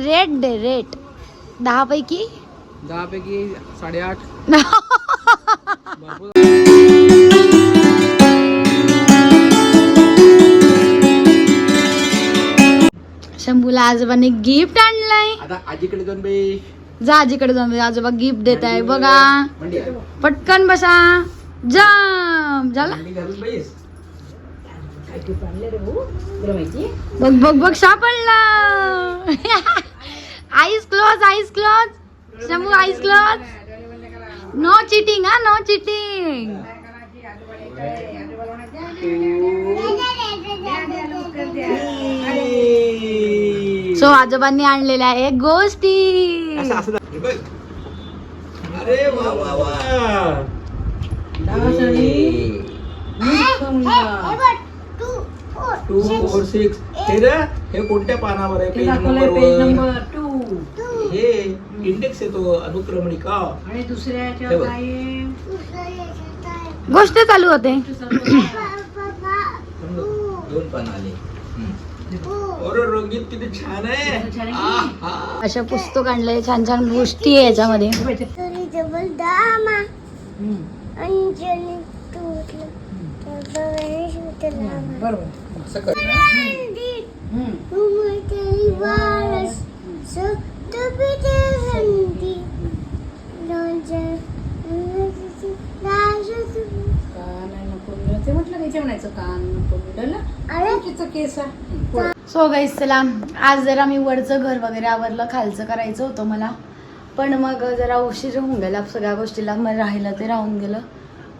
Rate दे rate 10 पैकी 8.5. शंभूला आजोबाने gift आणलंय. आता आजीकडे जाऊन बाई जा आजीकडे जाऊन आजोबा गिफ्ट देत आहे बघा. पटकन बसा जाम झाला. बघ बघ बघ सापडला. आईस क्लोज शंभू आईस क्लोज. नो चिटिंग हा नो चिटिंग. सो आजोबांनी आणलेल्या आहे गोष्टी. अरे वा वा वा. 2, 4, 6. हे कोणत्या पानावर आहे? Page number 2. हे इंडेक्स येतो अनुक्रमणिका. आणि दुसऱ्याच्या गोष्ट चालू होते. 2 पान आले. अरे रंगीत किती छान आहे. अशा पुस्तक आणलंय छान छान गोष्टी आहे याच्यामध्ये. सो गाईस चला आज जरा मी वरचं घर वगैरे आवरलं. खालचं करायचं होतं मला पण मग जरा उशीर होऊन गेला सगळ्या गोष्टीला. मग राहिलं ते राहून गेलं.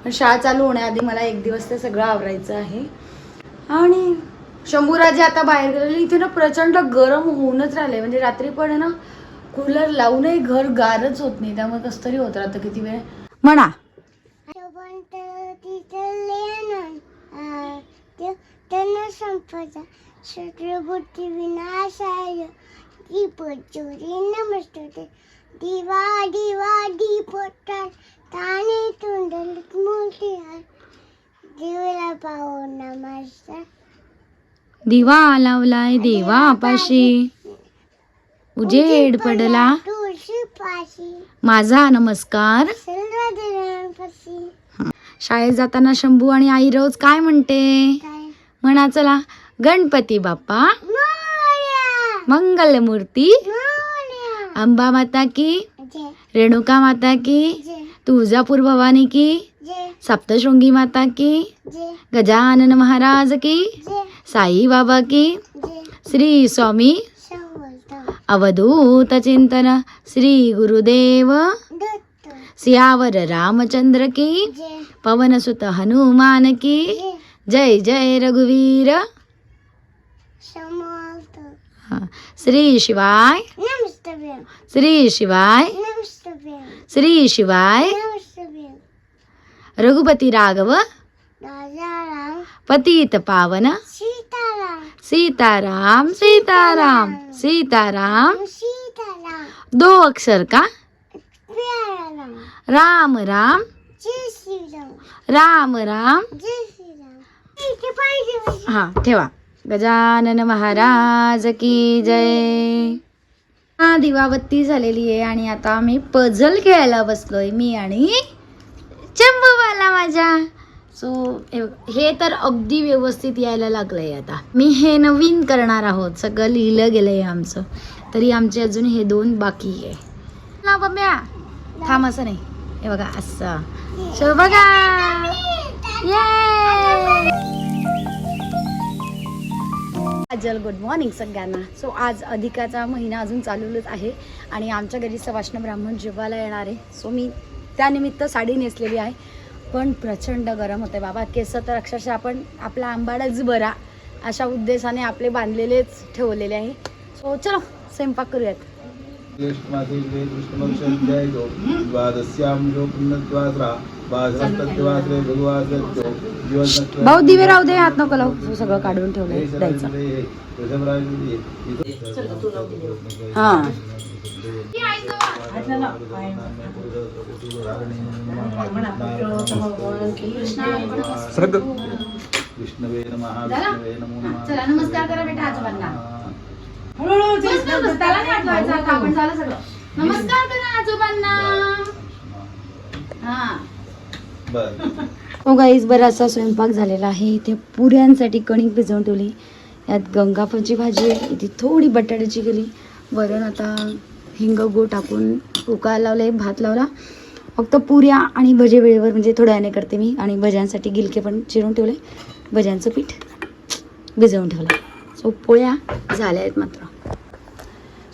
पण शाळा चालू होण्याआधी मला 1 दिवस ते सगळं आवरायचं आहे. आणि शंभूराजे आता बाहेर गेलेले. इथे ना प्रचंड गरम होऊनच राहिले. म्हणजे रात्री पण ना कूलर लावूनही घर गारच होत नाही. त्यामुळे कसं तरी होत राहतं किती वेळ म्हणा. शत्रुबुद्धी विनाशाय दीपज्योती नमस्ते. दिवा दिवा दीपोत्तर ताने तुंडलित मूर्ती देवाला पाहू नमस्कार. दिवा लावलाय देवापाशी उजेड पडला तुळशी पाशी माझा नमस्कार. शाळेत जाताना शंभू आणि आई रोज काय म्हणते म्हणा चला. गणपती बाप्पा मंगल मूर्ती अंबा माता की रेणुका माता की तुळजापूर भवानी की सप्तशृंगी माता की गजानन महाराज की साई बाबा की श्री स्वामी अवधूत चिंतन श्री गुरुदेव सियावर रामचंद्र की पवन सुत हनुमान की जय जय रघुवीर. श्री शिवाय श्री शिवाय श्री शिवाय. रघुपती राघव पतित पावन सीताराम सीताराम सीताराम. 2 अक्षर का राम राम राम राम. हा ठेवा. गजानन महाराज की जय. हा दिवाबत्ती झालेली आहे आणि आता आम्ही पझल खेळायला बसलोय मी आणि चंबूवाला माझ्या. सो हे तर अगदी व्यवस्थित यायला लागलंय. आता मी हे नवीन करणार आहोत. सगळं लिहिलं गेलंय आमचं. तरी आमचे अजून हे 2 बाकी आहे ना बम्या. थांब असं नाही. हे बघा असं. सो बघा जल गुड मॉर्निंग सगळ्यांना. सो आज अधिकाचा महिना अजून चालूच आहे आणि आमच्या घरी सवाष्ण ब्राह्मण जेवायला येणार आहे. सो मी त्यानिमित्त साडी नेसलेली आहे. पण प्रचंड गरम होते बाबा. केस तर अक्षरशः आपण आपला आंबाडाच बरा अशा उद्देशाने आपले बांधलेलेच ठेवलेले आहे. सो चलो स्वयंपाक करूयात. भाऊ दिवे राहू दे. हात नको लावू. सगळं काढून ठेवलंय द्यायचं. हा विष्णवे नमः झाला? विष्णवे नमो नमः. चला, नमस्कार करा बेटा आजोबांना. हळूहळू बस, बस, बस, त्याला नाही आठवायचं आता, आपण झालं सगळं. नमस्कार करा आजोबांना. हा. बरं. हो गाईज, बराचसा स्वयंपाक झालेला आहे. इथे पुऱ्यांसाठी कणिक भिजवून ठेवली. यात गंगाफळची भाजी आहे, इथे थोडी बटाट्याची केली. वरण आता हिंग गूळ टाकून उकळायला लावले, भात लावला. फक्त पुऱ्या आणि भजे वेळेवर म्हणजे थोड्या वेळाने करते मी. आणि भज्यांसाठी गिलके पण चिरून ठेवले, भज्यांचं पीठ भिजवून ठेवलं. सो पोळ्या झाल्या आहेत मात्र.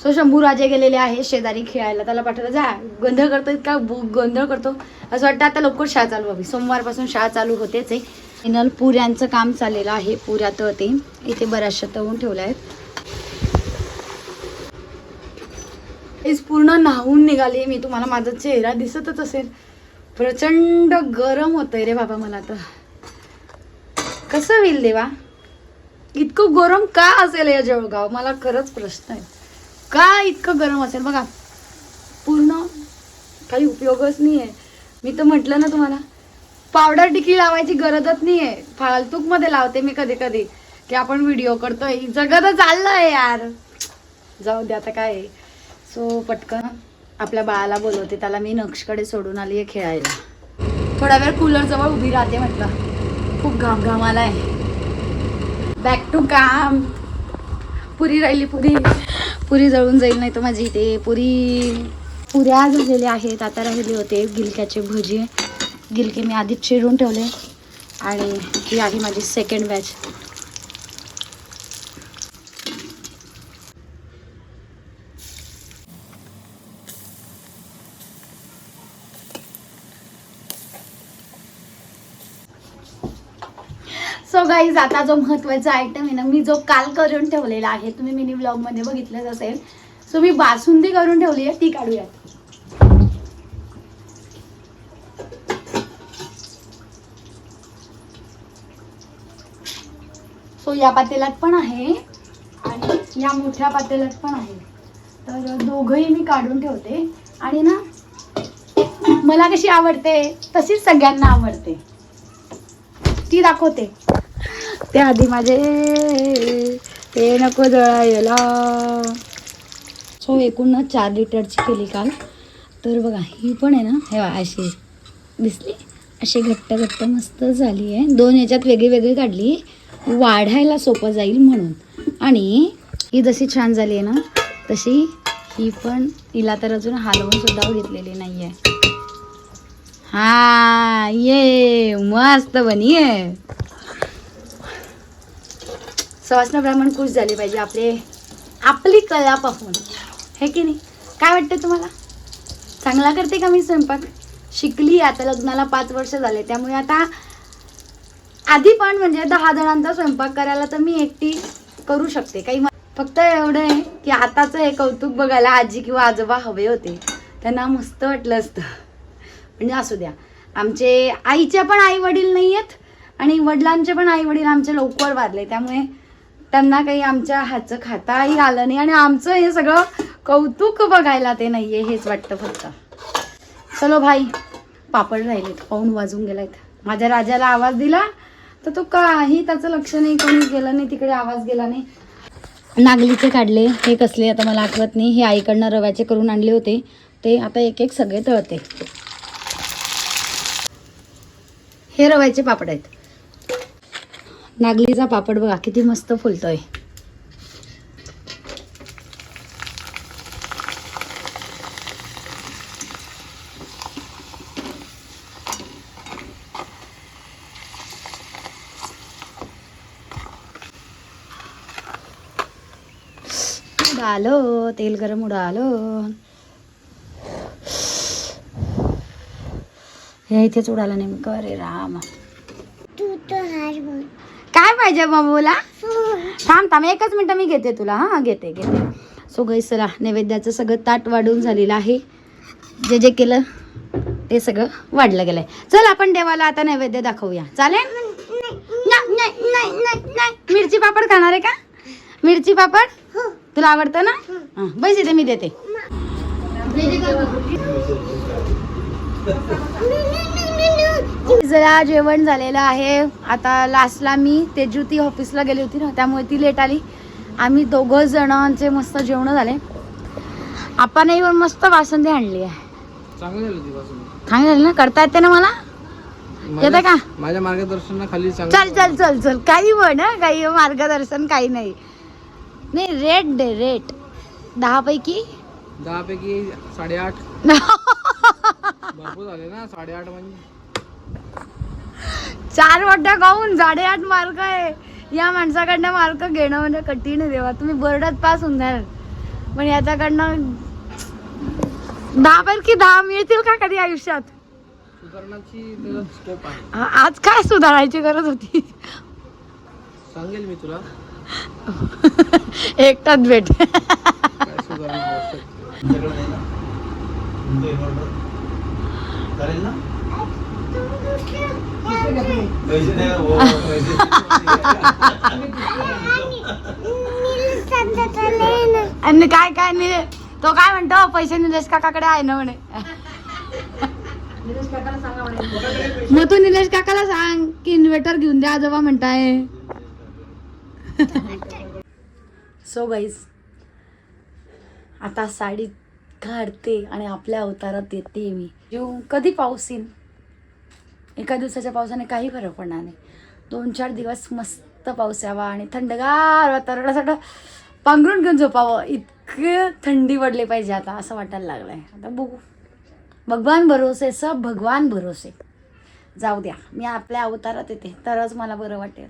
सो शंभू राजे गेलेले आहे शेजारी खेळायला. त्याला पाठवलं, जा गोंधळ करतो, इतका गोंधळ करतो. असं वाटतं आता लवकर शाळा चालू व्हावी. सोमवारपासून शाळा चालू होतेच आहे. फायनल पुऱ्यांचं काम चाललेलं आहे. पुऱ्या तळते, इथे बऱ्याचशा तळून ठेवल्या आहेत. पूर्ण न्हावून निघाली मी. तुम्हाला माझा चेहरा दिसतच असेल. प्रचंड गरम होतंय रे बाबा मला तर. कसं होईल देवा, इतकं गरम का असेल या जळगाव? मला खरंच प्रश्न आहे, का इतकं गरम असेल? बघा, पूर्ण काही उपयोगच नाही आहे. मी तर म्हटलं ना तुम्हाला, पावडर टिकली लावायची गरजच नाही आहे. फालतूकमध्ये लावते मी कधी कधी, की आपण व्हिडिओ करतोय. जगत चाललंय यार, जाऊ दे आता काय. सो पटकन आपल्या बाळाला बोलवते. त्याला मी नक्षकडे सोडून आली आहे खेळायला. थोडा वेळ कूलर जवळ उभी राहते. म्हटलं खूप घाम आलाय. बॅक टू काम. पुरी राहिली, पुरी जळून जाईल नाही तर माझी. इथे पुऱ्या झालेल्या आहेत. आता राहिले होते गिलक्याचे भजी. गिलके मी आधीच चिरून ठेवले. आणि ही आहे माझी सेकंड बॅच. सो गाईज, आता जो महत्त्वाचा आयटम आहे ना, मी जो काल करून ठेवलेला आहे, तुम्ही मिनी ब्लॉग मध्ये बघितलंच असेल. सो मी बासुंदी करून ठेवली आहे, ती काढूयात. सो या पातेल्यात पण आहे आणि या मोठ्या पातेल्यात पण आहे. तर दोघंही मी काढून ठेवते. आणि ना, मला कशी आवडते तशीच सगळ्यांना आवडते, ती दाखवते. ते आधी माझे ते नको जळायला. सो एकूण 4 लिटरची केली काल. तर बघा, ही पण आहे ना, हे अशी दिसली, अशी घट्ट घट्ट मस्त झाली आहे. 2 याच्यात वेगळी वेगळी काढली, वाढायला सोपं जाईल म्हणून. आणि ही जशी छान झाली आहे ना, तशी ही पण, हिला तर अजून हलवून सुद्धा घेतलेली नाही आहे. हा, ये मस्त बनी आहे. सवासना ब्राह्मण खुश झाली पाहिजे आपली कला पाहून, हे की नाही? काय वाटतं तुम्हाला? चांगला करते का मी स्वयंपाक? शिकली आता, लग्नाला 5 वर्ष झाले. त्यामुळे आता आधी पण म्हणजे 10 जणांचा स्वयंपाक करायला तर मी एकटी करू शकते. काही फक्त एवढं आहे की आताचं हे कौतुक बघायला आजी किंवा आजोबा हवे होते. त्यांना मस्त वाटलं असतं. म्हणजे असू द्या, आमचे आईचे पण आई वडील नाही आहेत आणि वडिलांचे पण आई वडील आमचे लवकर वारले. त्यामुळे त्यांना काही आमच्या हातचं खाताही आलं नाही. आणि आमचं हे सगळं कौतुक बघायला ते नाही आहे, हेच वाटतं फक्त. चलो भाई, पापड राहिलेत, पाऊण वाजून गेलायत. माझ्या राजाला आवाज दिला तर तो काही त्याचं लक्ष नाही, कोणी गेलं नाही तिकडे, आवाज गेला नाही. नागलीचे काढले, हे कसले आता मला आठवत नाही. हे आईकडनं रव्याचे करून आणले होते, ते आता एक एक सगळे तळते. हे रव्याचे पापड आहेत. नागलीचा पापड बघा किती मस्त फुलतोय. उडालो, तेल गरम उडालो. हे इथेच उडाला नेमकं. अरे राम, तू तर हार बोल. काय पाहिजे बाबूला? थांब 1च मिनिट मी घेते तुला. हा, घेते. सो गाईस, चला, नैवेद्याचं सगळं ताट वाढून झालेलं आहे. जे जे केलं ते सगळं वाढलं गेलंय. चल आपण देवाला आता नैवेद्य दाखवूया, चालेल? नाही. मिरची पापड खाणार आहे का? मिरची पापड तुला आवडतं ना? हां, बस इथे मी देते. जरा जेवण झालेलं आहे. आता लास्टला मी तेजुती ऑफिसला गेली होती ना, त्यामुळे ती लेट आली. आम्ही 2 जणांचे मस्त जेवण झाले. आपण येऊन मस्त बासुंदी आणली आहे. चांगली झाली ती बासुंदी. चांगली झाली ना? करता येते ना मला? येते का? माझ्या मार्गदर्शनाखाली चल चल चल चल काही म्हण हं, काही मार्गदर्शन काही नाही. नाही रेट दे रेट. 10 पैकी 10 पैकी 8.5. भरपूर झाले ना 8.5 म्हणजे. 4 वाट्या खाऊन 8.5 मार्क आहे. या माणसाकडनं मार्क घेणं म्हणजे कठीण आहे देवा. तुम्ही बोर्डात पास होऊन जाणार, पण याच्याकडनं 10 पैकी 10 मिळतील का कधी आयुष्यात? सुधारणाची त्याला स्कोप आहे. आज काय सुधारायची गरज होती? सांगेल मी तुला एकटाच भेट. काय सुधारणा आवश्यक. आणि काय काय नाही तो काय म्हणतो, पैसे निलेश काकाकडे आहे ना म्हणे. मग तू निलेश काकाला सांग की इन्व्हर्टर घेऊन द्या आजोबा म्हणताय. सो गाईज, आता साडी काढते आणि आपल्या अवतारात येते मी. कधी पाऊस येईल? एका दिवसाच्या पावसाने काही फरक पडणार नाही. 2-4 दिवस मस्त पाऊस यावा आणि थंडगार वातावरणासाठी पांघरून घेऊन झोपावं. इतकं थंडी पडली पाहिजे आता, असं वाटायला लागलंय. आता बघू, भगवान भरोसे, सब भगवान भरोसे. जाऊ द्या, मी आपल्या अवतारात येते तरच मला बरं वाटेल.